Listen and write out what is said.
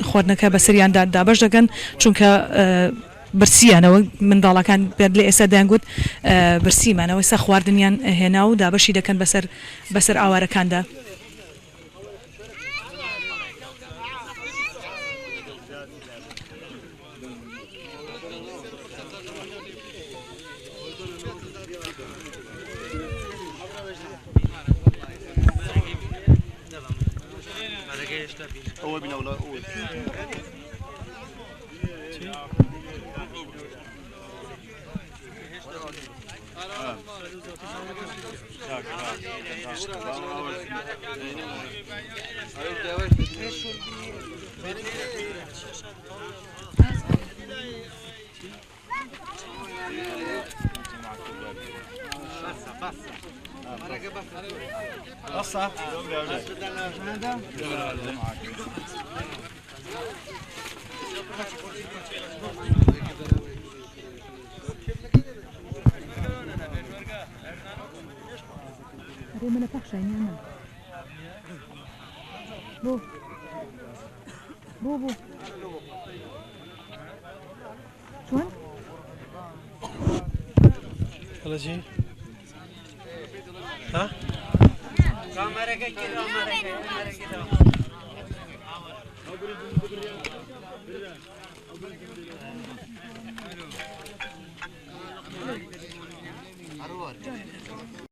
خواردنەکە بەسەریاندا دابەش دەکەن چونکە برسیانەوە منداڵەکان لە ئێستا دەیانگوت برسیمانەوە ئێستا خواردنیان هێنا و دابەشی دەکەن بەسەر ئاوارەکاندا. أول من أولى أول صح من بخشين أنا بو بو بو شلون؟ هلا شيء ها؟ كاميرا كده